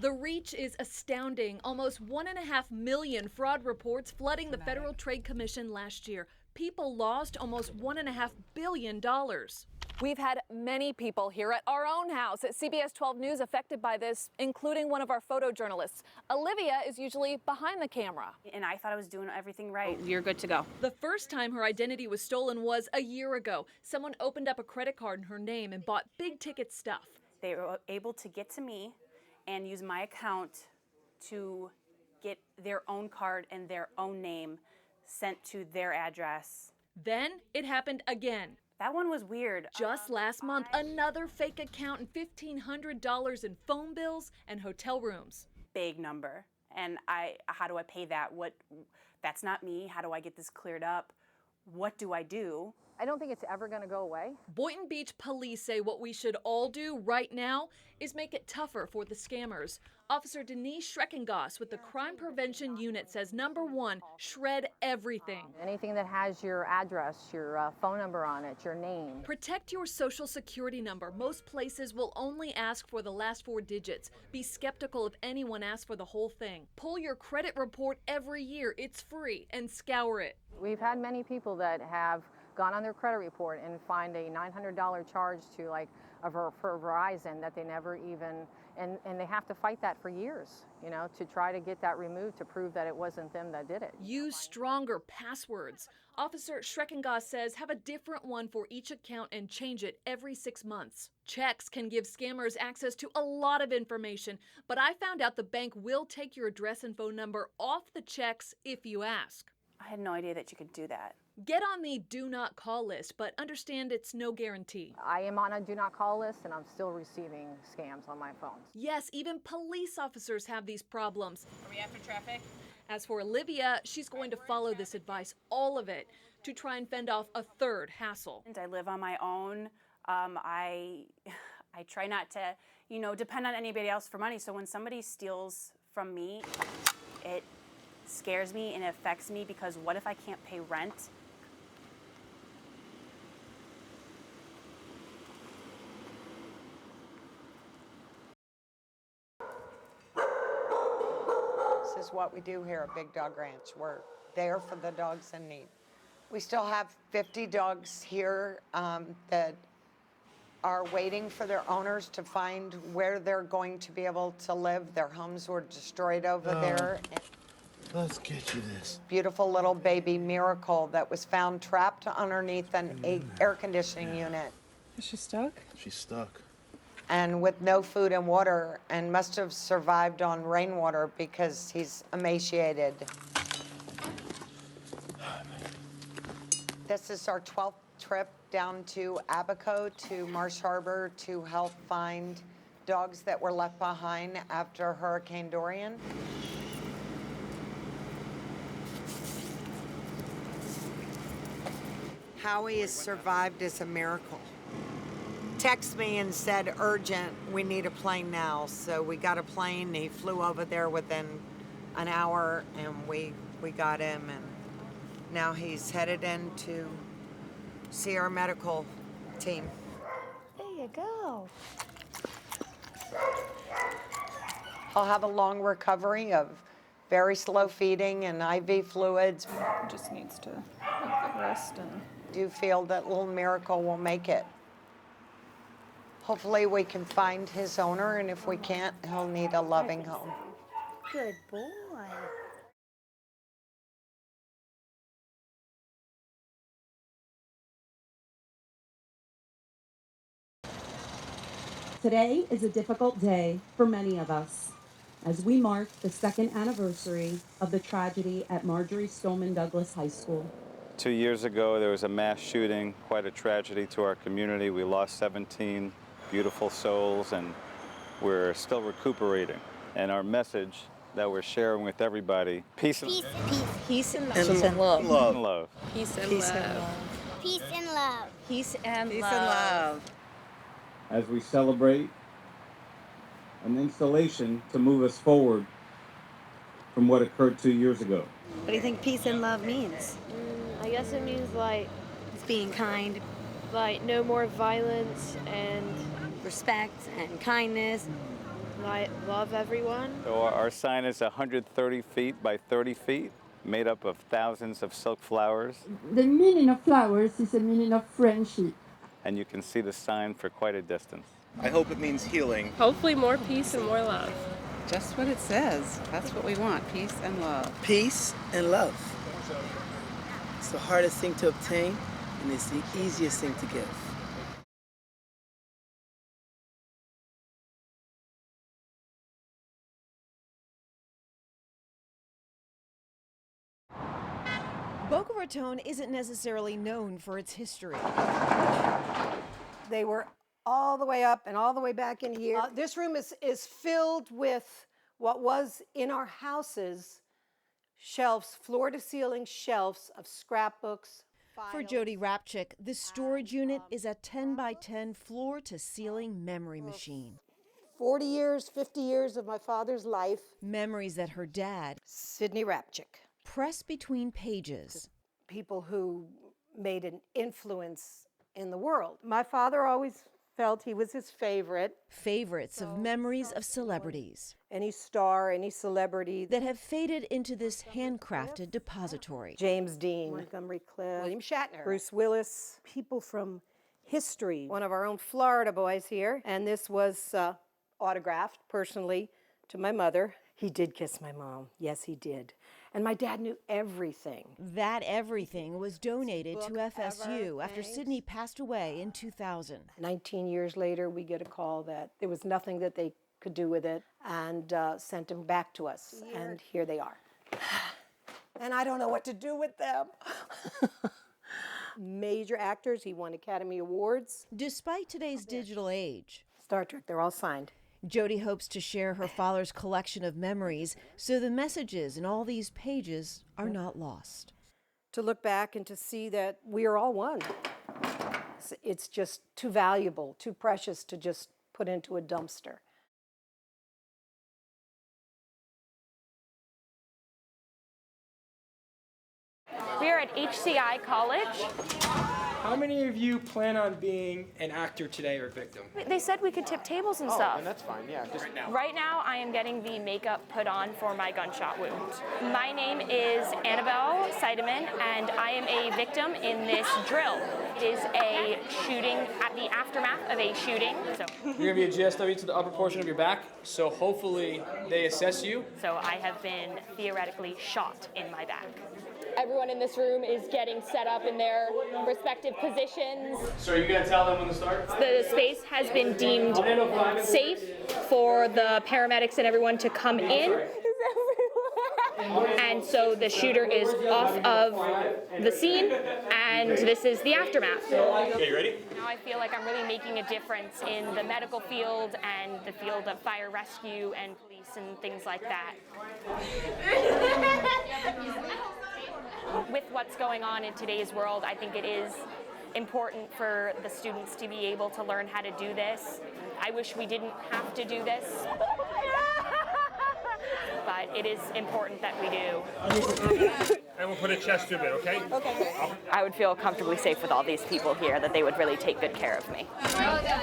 The reach is astounding. Almost 1.5 million fraud reports flooding the Federal Trade Commission last year. People lost almost $1.5 billion. We've had many people here at our own house at CBS 12 News affected by this, including one of our photojournalists. Olivia is usually behind the camera. And I thought I was doing everything right. You're good to go. The first time her identity was stolen was a year ago. Someone opened up a credit card in her name and bought big ticket stuff. They were able to get to me and use my account to get their own card and their own name sent to their address. Then it happened again. That one was weird. Just last month, another fake account and $1,500 in phone bills and hotel rooms. Big number. And how do I pay that? That's not me. How do I get this cleared up? What do I do? I don't think it's ever going to go away. Boynton Beach police say what we should all do right now is make it tougher for the scammers. Officer Denise Schreckengoss with the Crime Prevention Unit says, number one, shred everything. Anything that has your address, your phone number on it, your name. Protect your social security number. Most places will only ask for the last 4 digits. Be skeptical if anyone asks for the whole thing. Pull your credit report every year. It's free, and scour it. We've had many people that have gone on their credit report and find a $900 charge to for Verizon that they never even, and they have to fight that for years, to try to get that removed to prove that it wasn't them that did it. Use stronger passwords. Officer Schreckengoss says have a different one for each account and change it every 6 months. Checks can give scammers access to a lot of information, but I found out the bank will take your address and phone number off the checks if you ask. I had no idea that you could do that. Get on the do not call list, but understand it's no guarantee. I am on a do not call list and I'm still receiving scams on my phone. Yes, even police officers have these problems. Are we after traffic? As for Olivia, she's going to follow this advice, all of it, to try and fend off a third hassle. And I live on my own. I try not to, depend on anybody else for money. So when somebody steals from me, it scares me and it affects me because what if I can't pay rent? This is what we do here at Big Dog Ranch. We're there for the dogs in need. We still have 50 dogs here that are waiting for their owners to find where they're going to be able to live. Their homes were destroyed over there. Let's get you this. Beautiful little baby Miracle that was found trapped underneath an air conditioning unit. Is she stuck? She's stuck. And with no food and water, and must have survived on rainwater because he's emaciated. This is our 12th trip down to Abaco, to Marsh Harbor, to help find dogs that were left behind after Hurricane Dorian. How he has survived is a miracle. Texted me and said, urgent, we need a plane now. So we got a plane. He flew over there within an hour and we got him, and now he's headed in to see our medical team. There you go. He'll have a long recovery of very slow feeding and IV fluids. Just needs to rest and... Do feel that little Miracle will make it. Hopefully we can find his owner, and if we can't, he'll need a loving home. Good boy. Today is a difficult day for many of us as we mark the 2nd anniversary of the tragedy at Marjorie Stoneman Douglas High School. 2 years ago, there was a mass shooting, quite a tragedy to our community. We lost 17 beautiful souls, and we're still recuperating. And our message that we're sharing with everybody, peace and love. Peace and love. Peace and love. Peace and love. Peace and love. Peace and Peace and love. As we celebrate an installation to move us forward from what occurred 2 years ago. What do you think peace and love means? I guess it means it's being kind, no more violence and respect and kindness. Love everyone. So our sign is 130 feet by 30 feet, made up of thousands of silk flowers. The meaning of flowers is the meaning of friendship. And you can see the sign for quite a distance. I hope it means healing. Hopefully more peace and more love. Just what it says. That's what we want, peace and love. Peace and love. It's the hardest thing to obtain, and it's the easiest thing to give. Boca Raton isn't necessarily known for its history. They were all the way up and all the way back in here. This room is filled with what was in our houses, shelves, floor-to-ceiling shelves of scrapbooks. For Jody Rapchick, this storage unit is a 10 by 10 floor-to-ceiling memory machine. 40 years, 50 years of my father's life. Memories that her dad, Sidney Rapchick. pressed between pages. People who made an influence in the world. My father always felt he was his favorite. Favorites of memories of celebrities. Any star, any celebrity. That have faded into this handcrafted depository. James Dean, Montgomery Clift, William Shatner, Bruce Willis, people from history. One of our own Florida boys here, and this was autographed personally to my mother. He did kiss my mom. Yes, he did. And my dad knew everything. That everything was donated to FSU after Sidney passed away in 2000. 19 years later, we get a call that there was nothing that they could do with it, and sent them back to us. And here they are. And I don't know what to do with them. Major actors, he won Academy Awards. Despite today's digital age, Star Trek, they're all signed. Jody hopes to share her father's collection of memories so the messages in all these pages are not lost. To look back and to see that we are all one. It's just too valuable, too precious to just put into a dumpster. We are at HCI College. How many of you plan on being an actor today or victim? They said we could tip tables and stuff. And that's fine, yeah. Just Right now, I am getting the makeup put on for my gunshot wound. My name is Annabelle Seidemann, and I am a victim in this drill. It is a shooting, at the aftermath of a shooting. So You're gonna be a GSW to the upper portion of your back, so hopefully they assess you. So I have been theoretically shot in my back. Everyone in this room is getting set up in their respective positions. So are you gonna tell them when to start? The space has been deemed safe for the paramedics and everyone to come in. And so the shooter is off of the scene, and this is the aftermath. Okay, you ready? Now I feel like I'm really making a difference in the medical field and the field of fire rescue and police and things like that. With what's going on in today's world, I think it is important for the students to be able to learn how to do this. I wish we didn't have to do this, but it is important that we do. And we'll put a chest tube in, okay? Okay. I would feel comfortably safe with all these people here, that they would really take good care of me. Well done.